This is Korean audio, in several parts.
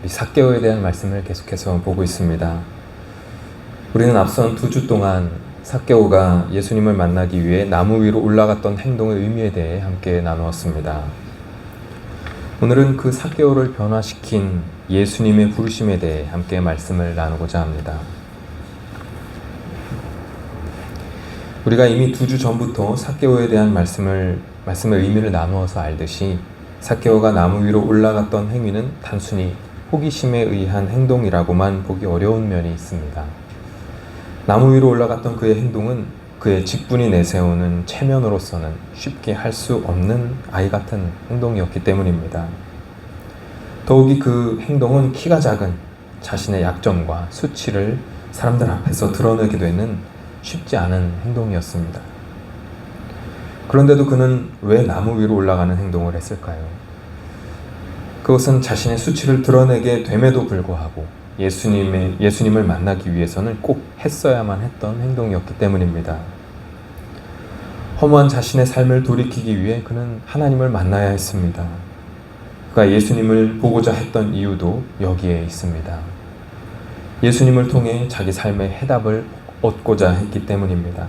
우리 삭개오에 대한 말씀을 계속해서 보고 있습니다. 우리는 앞선 2주 동안 삭개오가 예수님을 만나기 위해 나무 위로 올라갔던 행동의 의미에 대해 함께 나누었습니다. 오늘은 그 삭개오를 변화시킨 예수님의 부르심에 대해 함께 말씀을 나누고자 합니다. 우리가 이미 2주 전부터 삭개오에 대한 말씀의 의미를 나누어서 알듯이 삭개오가 나무 위로 올라갔던 행위는 단순히 호기심에 의한 행동이라고만 보기 어려운 면이 있습니다. 나무 위로 올라갔던 그의 행동은 그의 직분이 내세우는 체면으로서는 쉽게 할 수 없는 아이 같은 행동이었기 때문입니다. 더욱이 그 행동은 키가 작은 자신의 약점과 수치를 사람들 앞에서 드러내게 되는 쉽지 않은 행동이었습니다. 그런데도 그는 왜 나무 위로 올라가는 행동을 했을까요? 그것은 자신의 수치를 드러내게 됨에도 불구하고 예수님을 만나기 위해서는 꼭 했어야만 했던 행동이었기 때문입니다. 허무한 자신의 삶을 돌이키기 위해 그는 하나님을 만나야 했습니다. 그가 예수님을 보고자 했던 이유도 여기에 있습니다. 예수님을 통해 자기 삶의 해답을 얻고자 했기 때문입니다.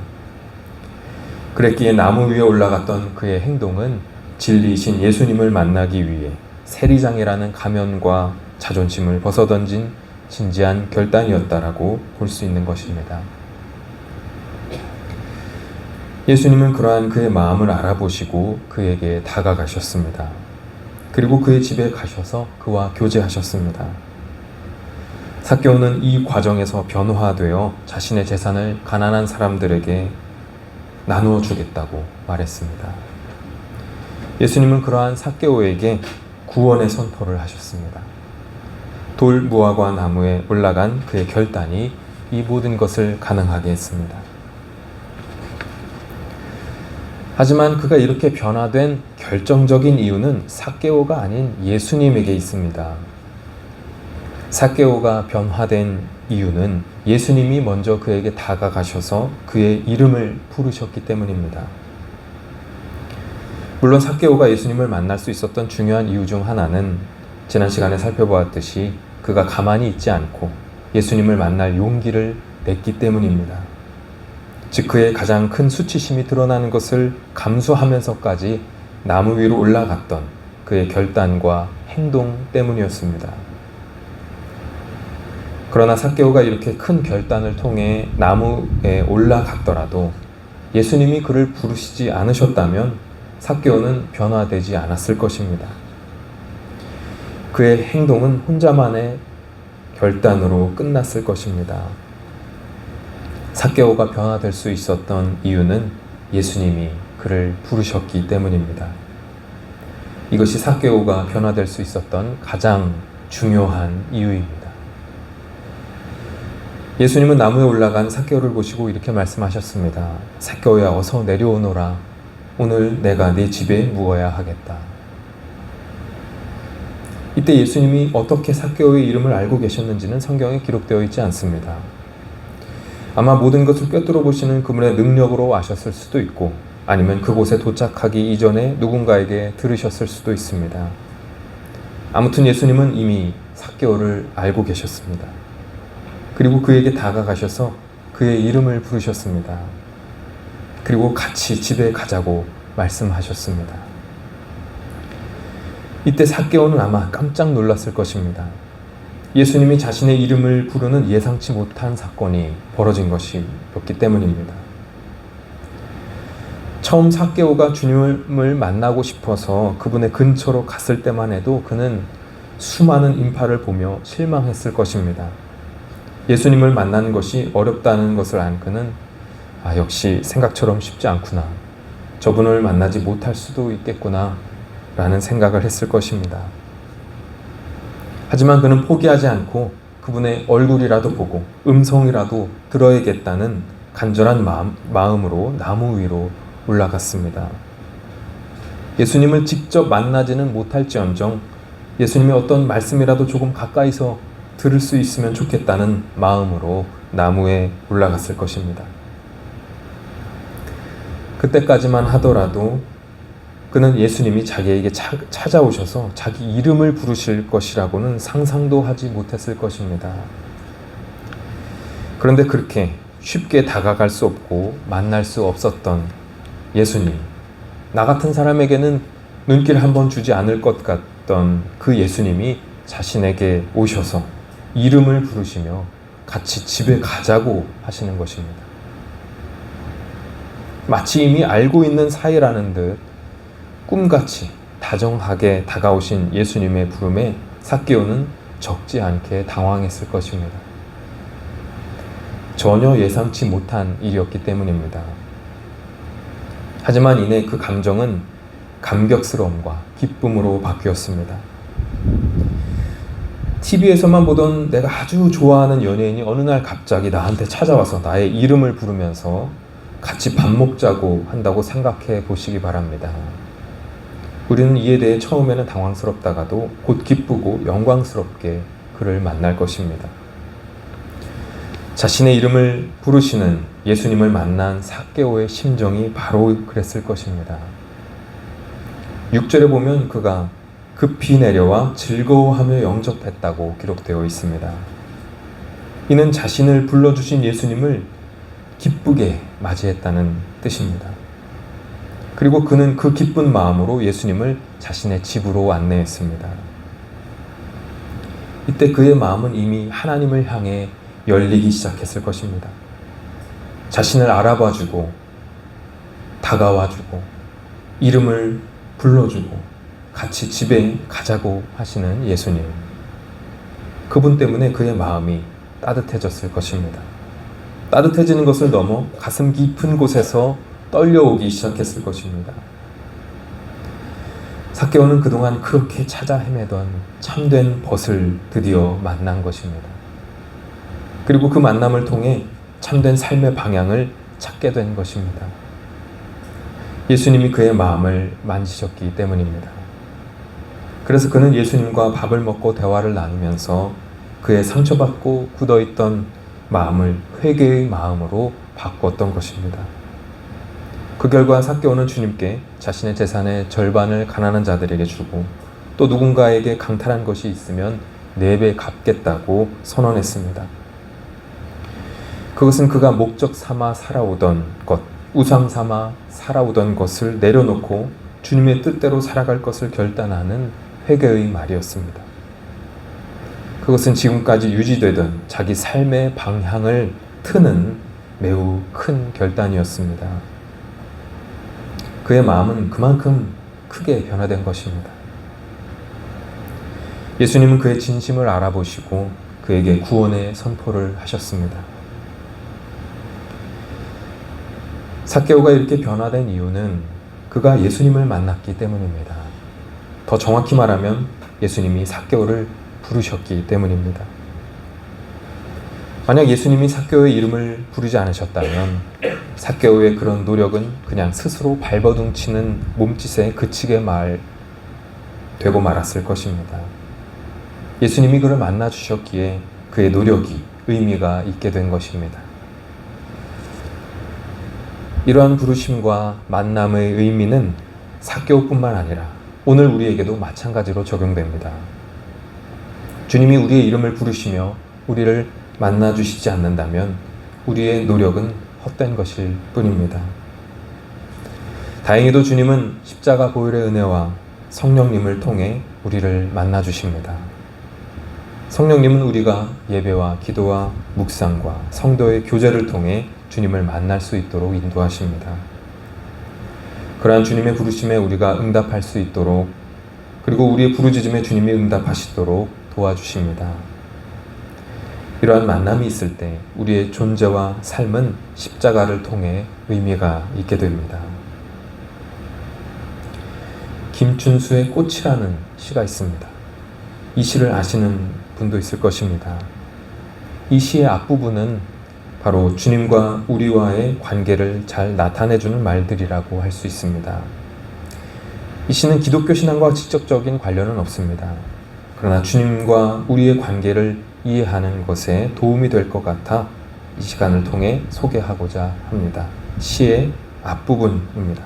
그랬기에 나무 위에 올라갔던 그의 행동은 진리이신 예수님을 만나기 위해 세리장이라는 가면과 자존심을 벗어던진 진지한 결단이었다라고 볼 수 있는 것입니다. 예수님은 그러한 그의 마음을 알아보시고 그에게 다가가셨습니다. 그리고 그의 집에 가셔서 그와 교제하셨습니다. 삭개오는 이 과정에서 변화되어 자신의 재산을 가난한 사람들에게 나누어 주겠다고 말했습니다. 예수님은 그러한 삭개오에게 구원의 선포를 하셨습니다. 돌 무화과 나무에 올라간 그의 결단이 이 모든 것을 가능하게 했습니다. 하지만 그가 이렇게 변화된 결정적인 이유는 삭개오가 아닌 예수님에게 있습니다. 삭개오가 변화된 이유는 예수님이 먼저 그에게 다가가셔서 그의 이름을 부르셨기 때문입니다. 물론 삭개오가 예수님을 만날 수 있었던 중요한 이유 중 하나는 지난 시간에 살펴보았듯이 그가 가만히 있지 않고 예수님을 만날 용기를 냈기 때문입니다. 즉 그의 가장 큰 수치심이 드러나는 것을 감수하면서까지 나무 위로 올라갔던 그의 결단과 행동 때문이었습니다. 그러나 삭개오가 이렇게 큰 결단을 통해 나무에 올라갔더라도 예수님이 그를 부르시지 않으셨다면 삭개오는 변화되지 않았을 것입니다. 그의 행동은 혼자만의 결단으로 끝났을 것입니다. 삭개오가 변화될 수 있었던 이유는 예수님이 그를 부르셨기 때문입니다. 이것이 삭개오가 변화될 수 있었던 가장 중요한 이유입니다. 예수님은 나무에 올라간 삭개오를 보시고 이렇게 말씀하셨습니다. 삭개오야, 어서 내려오너라. 오늘 내가 네 집에 묵어야 하겠다. 이때 예수님이 어떻게 삭개오의 이름을 알고 계셨는지는 성경에 기록되어 있지 않습니다. 아마 모든 것을 꿰뚫어 보시는 그분의 능력으로 아셨을 수도 있고 아니면 그곳에 도착하기 이전에 누군가에게 들으셨을 수도 있습니다. 아무튼 예수님은 이미 삭개오를 알고 계셨습니다. 그리고 그에게 다가가셔서 그의 이름을 부르셨습니다. 그리고 같이 집에 가자고 말씀하셨습니다. 이때 삭개오는 아마 깜짝 놀랐을 것입니다. 예수님이 자신의 이름을 부르는 예상치 못한 사건이 벌어진 것이었기 때문입니다. 처음 삭개오가 주님을 만나고 싶어서 그분의 근처로 갔을 때만 해도 그는 수많은 인파를 보며 실망했을 것입니다. 예수님을 만나는 것이 어렵다는 것을 안 그는 역시 생각처럼 쉽지 않구나. 저분을 만나지 못할 수도 있겠구나 라는 생각을 했을 것입니다. 하지만 그는 포기하지 않고 그분의 얼굴이라도 보고 음성이라도 들어야겠다는 간절한 마음으로 나무 위로 올라갔습니다. 예수님을 직접 만나지는 못할지언정 예수님의 어떤 말씀이라도 조금 가까이서 들을 수 있으면 좋겠다는 마음으로 나무에 올라갔을 것입니다. 그때까지만 하더라도 그는 예수님이 자기에게 찾아오셔서 자기 이름을 부르실 것이라고는 상상도 하지 못했을 것입니다. 그런데 그렇게 쉽게 다가갈 수 없고 만날 수 없었던 예수님, 나 같은 사람에게는 눈길 한번 주지 않을 것 같던 그 예수님이 자신에게 오셔서 이름을 부르시며 같이 집에 가자고 하시는 것입니다. 마치 이미 알고 있는 사이라는 듯 꿈같이 다정하게 다가오신 예수님의 부름에 삭개오는 적지 않게 당황했을 것입니다. 전혀 예상치 못한 일이었기 때문입니다. 하지만 이내 그 감정은 감격스러움과 기쁨으로 바뀌었습니다. TV에서만 보던 내가 아주 좋아하는 연예인이 어느 날 갑자기 나한테 찾아와서 나의 이름을 부르면서 같이 밥 먹자고 한다고 생각해 보시기 바랍니다. 우리는 이에 대해 처음에는 당황스럽다가도 곧 기쁘고 영광스럽게 그를 만날 것입니다. 자신의 이름을 부르시는 예수님을 만난 삭개오의 심정이 바로 그랬을 것입니다. 6절에 보면 그가 급히 내려와 즐거워하며 영접했다고 기록되어 있습니다. 이는 자신을 불러주신 예수님을 기쁘게 맞이했다는 뜻입니다. 그리고 그는 그 기쁜 마음으로 예수님을 자신의 집으로 안내했습니다. 이때 그의 마음은 이미 하나님을 향해 열리기 시작했을 것입니다. 자신을 알아봐주고 다가와주고 이름을 불러주고 같이 집에 가자고 하시는 예수님. 그분 때문에 그의 마음이 따뜻해졌을 것입니다. 따뜻해지는 것을 넘어 가슴 깊은 곳에서 떨려오기 시작했을 것입니다. 삭개오는 그동안 그렇게 찾아 헤매던 참된 벗을 드디어 만난 것입니다. 그리고 그 만남을 통해 참된 삶의 방향을 찾게 된 것입니다. 예수님이 그의 마음을 만지셨기 때문입니다. 그래서 그는 예수님과 밥을 먹고 대화를 나누면서 그의 상처받고 굳어있던 마음을 회개의 마음으로 바꿨던 것입니다. 그 결과 삭개오는 주님께 자신의 재산의 절반을 가난한 자들에게 주고 또 누군가에게 강탈한 것이 있으면 4배 갚겠다고 선언했습니다. 그것은 그가 목적 삼아 살아오던 것, 우상 삼아 살아오던 것을 내려놓고 주님의 뜻대로 살아갈 것을 결단하는 회개의 말이었습니다. 그것은 지금까지 유지되던 자기 삶의 방향을 트는 매우 큰 결단이었습니다. 그의 마음은 그만큼 크게 변화된 것입니다. 예수님은 그의 진심을 알아보시고 그에게 구원의 선포를 하셨습니다. 삭개오가 이렇게 변화된 이유는 그가 예수님을 만났기 때문입니다. 더 정확히 말하면 예수님이 삭개오를 부르셨기 때문입니다. 만약 예수님이 삭개오의 이름을 부르지 않으셨다면 삭개오의 그런 노력은 그냥 스스로 발버둥치는 몸짓에 그치게 되고 말았을 것입니다. 예수님이 그를 만나 주셨기에 그의 노력이 의미가 있게 된 것입니다. 이러한 부르심과 만남의 의미는 삭개오뿐만 아니라 오늘 우리에게도 마찬가지로 적용됩니다. 주님이 우리의 이름을 부르시며 우리를 만나주시지 않는다면 우리의 노력은 헛된 것일 뿐입니다. 다행히도 주님은 십자가 보혈의 은혜와 성령님을 통해 우리를 만나주십니다. 성령님은 우리가 예배와 기도와 묵상과 성도의 교제를 통해 주님을 만날 수 있도록 인도하십니다. 그러한 주님의 부르심에 우리가 응답할 수 있도록 그리고 우리의 부르짖음에 주님이 응답하시도록 도와주십니다. 이러한 만남이 있을 때 우리의 존재와 삶은 십자가를 통해 의미가 있게 됩니다. 김춘수의 꽃이라는 시가 있습니다. 이 시를 아시는 분도 있을 것입니다. 이 시의 앞부분은 바로 주님과 우리와의 관계를 잘 나타내주는 말들이라고 할 수 있습니다. 이 시는 기독교 신앙과 직접적인 관련은 없습니다. 그러나 주님과 우리의 관계를 이해하는 것에 도움이 될 것 같아 이 시간을 통해 소개하고자 합니다. 시의 앞부분입니다.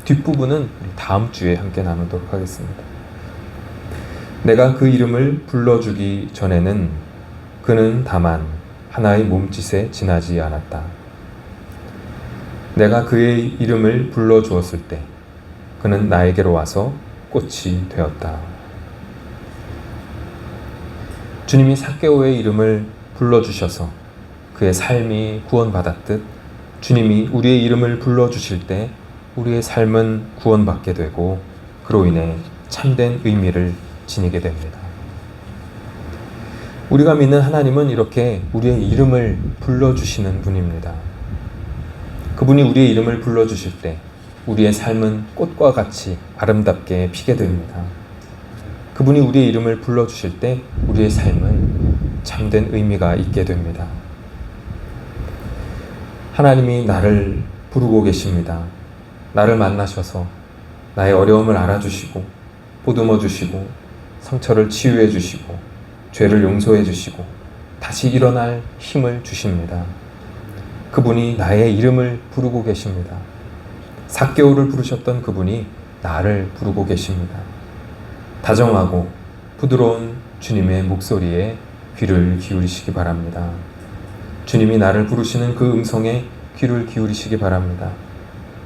뒷부분은 우리 다음 주에 함께 나누도록 하겠습니다. 내가 그 이름을 불러주기 전에는 그는 다만 하나의 몸짓에 지나지 않았다. 내가 그의 이름을 불러주었을 때 그는 나에게로 와서 꽃이 되었다. 주님이 삭개오의 이름을 불러주셔서 그의 삶이 구원받았듯 주님이 우리의 이름을 불러주실 때 우리의 삶은 구원받게 되고 그로 인해 참된 의미를 지니게 됩니다. 우리가 믿는 하나님은 이렇게 우리의 이름을 불러주시는 분입니다. 그분이 우리의 이름을 불러주실 때 우리의 삶은 꽃과 같이 아름답게 피게 됩니다. 그분이 우리의 이름을 불러주실 때 우리의 삶은 참된 의미가 있게 됩니다. 하나님이 나를 부르고 계십니다. 나를 만나셔서 나의 어려움을 알아주시고 보듬어 주시고 상처를 치유해 주시고 죄를 용서해 주시고 다시 일어날 힘을 주십니다. 그분이 나의 이름을 부르고 계십니다. 삭개오를 부르셨던 그분이 나를 부르고 계십니다. 다정하고 부드러운 주님의 목소리에 귀를 기울이시기 바랍니다. 주님이 나를 부르시는 그 음성에 귀를 기울이시기 바랍니다.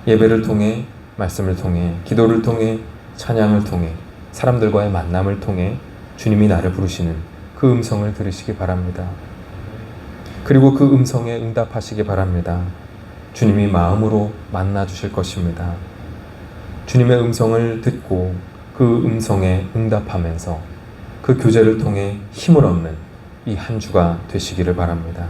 예배를 통해, 말씀을 통해, 기도를 통해, 찬양을 통해, 사람들과의 만남을 통해 주님이 나를 부르시는 그 음성을 들으시기 바랍니다. 그리고 그 음성에 응답하시기 바랍니다. 주님이 마음으로 만나 주실 것입니다. 주님의 음성을 듣고 그 음성에 응답하면서 그 교제를 통해 힘을 얻는 이 한 주가 되시기를 바랍니다.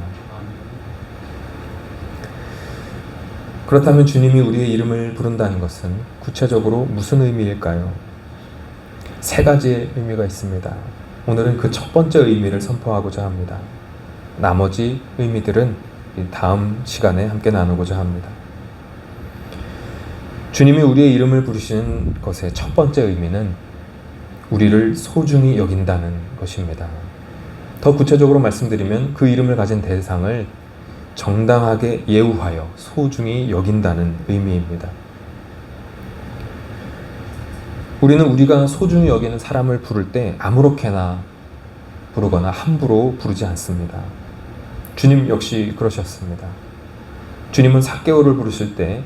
그렇다면 주님이 우리의 이름을 부른다는 것은 구체적으로 무슨 의미일까요? 세 가지의 의미가 있습니다. 오늘은 그 첫 번째 의미를 선포하고자 합니다. 나머지 의미들은 다음 시간에 함께 나누고자 합니다. 주님이 우리의 이름을 부르시는 것의 첫 번째 의미는 우리를 소중히 여긴다는 것입니다. 더 구체적으로 말씀드리면 그 이름을 가진 대상을 정당하게 예우하여 소중히 여긴다는 의미입니다. 우리는 우리가 소중히 여기는 사람을 부를 때 아무렇게나 부르거나 함부로 부르지 않습니다. 주님 역시 그러셨습니다. 주님은 삭개오를 부르실 때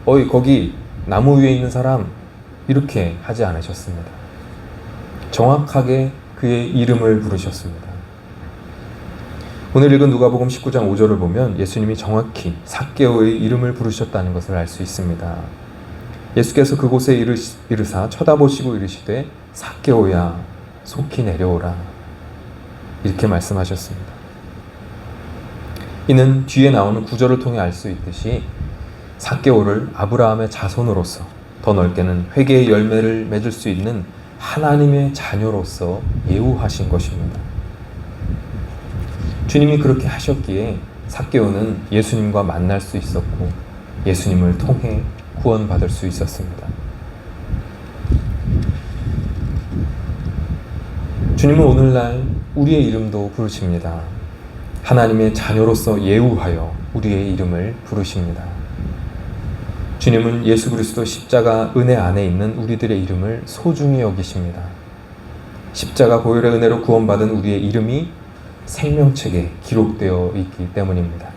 어이 거기 나무 위에 있는 사람 이렇게 하지 않으셨습니다. 정확하게 그의 이름을 부르셨습니다. 오늘 읽은 누가복음 19장 5절을 보면 예수님이 정확히 삭개오의 이름을 부르셨다는 것을 알 수 있습니다. 예수께서 그곳에 이르사 쳐다보시고 이르시되 삭개오야 속히 내려오라 이렇게 말씀하셨습니다. 이는 뒤에 나오는 구절을 통해 알 수 있듯이 삭개오를 아브라함의 자손으로서 더 넓게는 회개의 열매를 맺을 수 있는 하나님의 자녀로서 예우하신 것입니다. 주님이 그렇게 하셨기에 삭개오는 예수님과 만날 수 있었고 예수님을 통해 구원받을 수 있었습니다. 주님은 오늘날 우리의 이름도 부르십니다. 하나님의 자녀로서 예우하여 우리의 이름을 부르십니다. 주님은 예수 그리스도 십자가 은혜 안에 있는 우리들의 이름을 소중히 여기십니다. 십자가 보혈의 은혜로 구원받은 우리의 이름이 생명책에 기록되어 있기 때문입니다.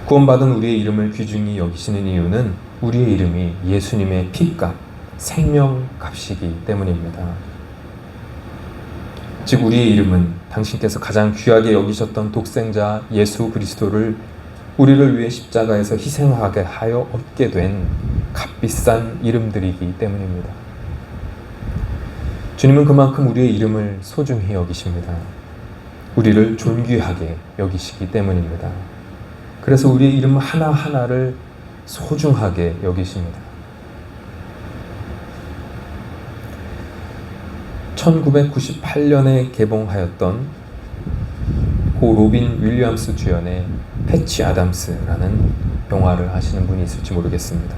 구원받은 우리의 이름을 귀중히 여기시는 이유는 우리의 이름이 예수님의 피값, 생명값이기 때문입니다. 즉 우리의 이름은 당신께서 가장 귀하게 여기셨던 독생자 예수 그리스도를 우리를 위해 십자가에서 희생하게 하여 얻게 된 값비싼 이름들이기 때문입니다. 주님은 그만큼 우리의 이름을 소중히 여기십니다. 우리를 존귀하게 여기시기 때문입니다. 그래서 우리의 이름 하나하나를 소중하게 여기십니다. 1998년에 개봉하였던 고 로빈 윌리엄스 주연의 패치 아담스라는 영화를 아시는 분이 있을지 모르겠습니다.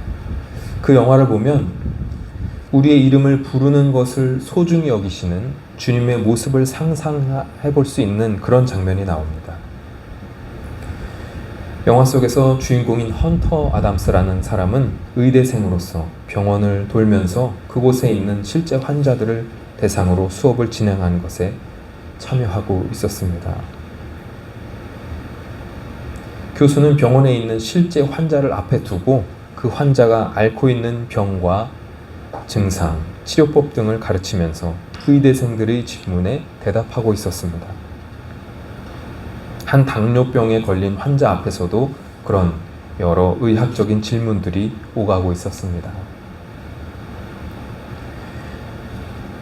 그 영화를 보면 우리의 이름을 부르는 것을 소중히 여기시는 주님의 모습을 상상해 볼 수 있는 그런 장면이 나옵니다. 영화 속에서 주인공인 헌터 아담스라는 사람은 의대생으로서 병원을 돌면서 그곳에 있는 실제 환자들을 대상으로 수업을 진행하는 것에 참여하고 있었습니다. 교수는 병원에 있는 실제 환자를 앞에 두고 그 환자가 앓고 있는 병과 증상, 치료법 등을 가르치면서 의대생들의 질문에 대답하고 있었습니다. 한 당뇨병에 걸린 환자 앞에서도 그런 여러 의학적인 질문들이 오가고 있었습니다.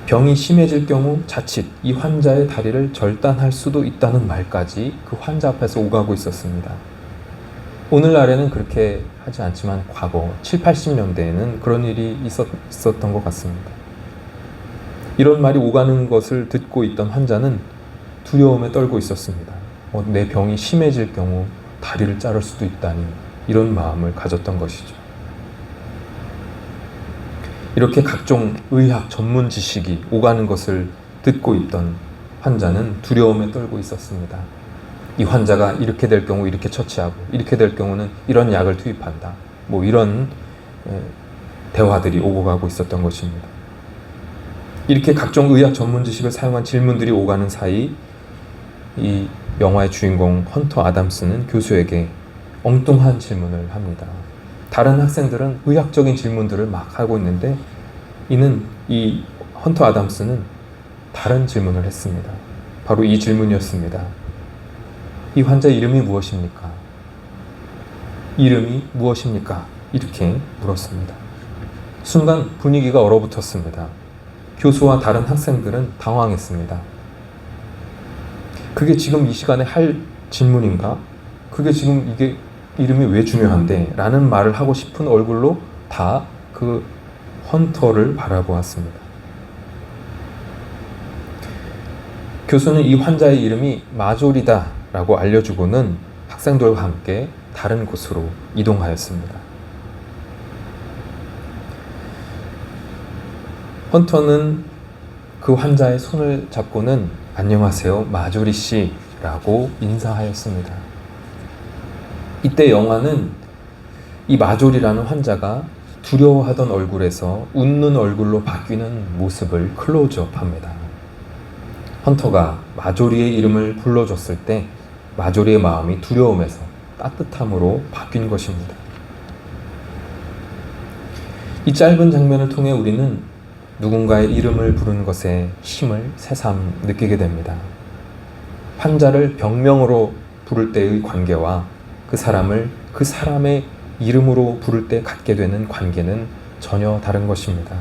병이 심해질 경우 자칫 이 환자의 다리를 절단할 수도 있다는 말까지 그 환자 앞에서 오가고 있었습니다. 오늘날에는 그렇게 하지 않지만 과거 7, 80년대에는 그런 일이 있었던 것 같습니다. 이런 말이 오가는 것을 듣고 있던 환자는 두려움에 떨고 있었습니다. 내 병이 심해질 경우 다리를 자를 수도 있다니, 이런 마음을 가졌던 것이죠. 이렇게 각종 의학 전문 지식이 오가는 것을 듣고 있던 환자는 두려움에 떨고 있었습니다. 이 환자가 이렇게 될 경우 이렇게 처치하고, 이렇게 될 경우는 이런 약을 투입한다, 이런 대화들이 오고 가고 있었던 것입니다. 이렇게 각종 의학 전문 지식을 사용한 질문들이 오가는 사이, 이 영화의 주인공 헌터 아담스는 교수에게 엉뚱한 질문을 합니다. 다른 학생들은 의학적인 질문들을 막 하고 있는데 이 헌터 아담스는 다른 질문을 했습니다. 바로 이 질문이었습니다. 이 환자 이름이 무엇입니까? 이름이 무엇입니까? 이렇게 물었습니다. 순간 분위기가 얼어붙었습니다. 교수와 다른 학생들은 당황했습니다. 그게 지금 이 시간에 할 질문인가? 그게 지금 이게 이름이 왜 중요한데? 라는 말을 하고 싶은 얼굴로 다 그 헌터를 바라보았습니다. 교수는 이 환자의 이름이 마졸이다 라고 알려주고는 학생들과 함께 다른 곳으로 이동하였습니다. 헌터는 그 환자의 손을 잡고는 안녕하세요, 마조리 씨 라고 인사하였습니다. 이때 영화는 이 마조리라는 환자가 두려워하던 얼굴에서 웃는 얼굴로 바뀌는 모습을 클로즈업합니다. 헌터가 마조리의 이름을 불러줬을 때 마조리의 마음이 두려움에서 따뜻함으로 바뀐 것입니다. 이 짧은 장면을 통해 우리는 누군가의 이름을 부르는 것에 힘을 새삼 느끼게 됩니다. 환자를 병명으로 부를 때의 관계와 그 사람의 이름으로 부를 때 갖게 되는 관계는 전혀 다른 것입니다.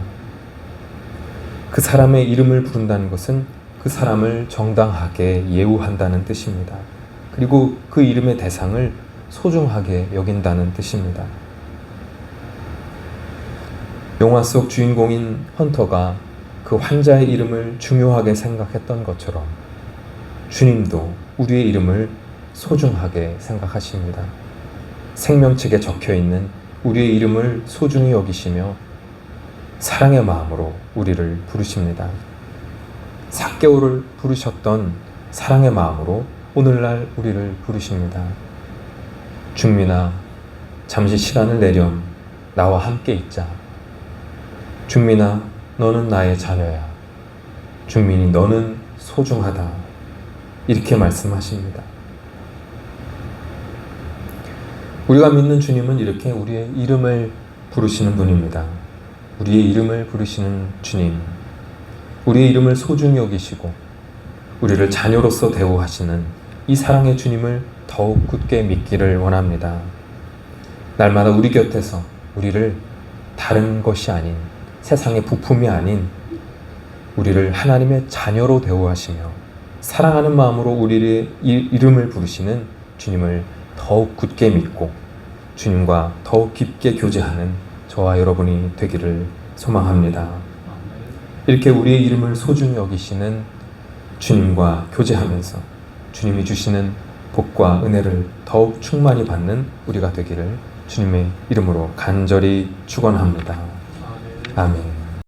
그 사람의 이름을 부른다는 것은 그 사람을 정당하게 예우한다는 뜻입니다. 그리고 그 이름의 대상을 소중하게 여긴다는 뜻입니다. 영화 속 주인공인 헌터가 그 환자의 이름을 중요하게 생각했던 것처럼 주님도 우리의 이름을 소중하게 생각하십니다. 생명책에 적혀있는 우리의 이름을 소중히 여기시며 사랑의 마음으로 우리를 부르십니다. 삭개오를 부르셨던 사랑의 마음으로 오늘날 우리를 부르십니다. 중민아, 잠시 시간을 내렴 나와 함께 있자. 중민아, 너는 나의 자녀야. 중민이 너는 소중하다. 이렇게 말씀하십니다. 우리가 믿는 주님은 이렇게 우리의 이름을 부르시는 분입니다. 우리의 이름을 부르시는 주님, 우리의 이름을 소중히 여기시고 우리를 자녀로서 대우하시는 이 사랑의 주님을 더욱 굳게 믿기를 원합니다. 날마다 우리 곁에서 우리를 다른 것이 아닌, 세상의 부품이 아닌 우리를 하나님의 자녀로 대우하시며 사랑하는 마음으로 우리의 이름을 부르시는 주님을 더욱 굳게 믿고 주님과 더욱 깊게 교제하는 저와 여러분이 되기를 소망합니다. 이렇게 우리의 이름을 소중히 여기시는 주님과 교제하면서 주님이 주시는 복과 은혜를 더욱 충만히 받는 우리가 되기를 주님의 이름으로 간절히 축원합니다. 아멘.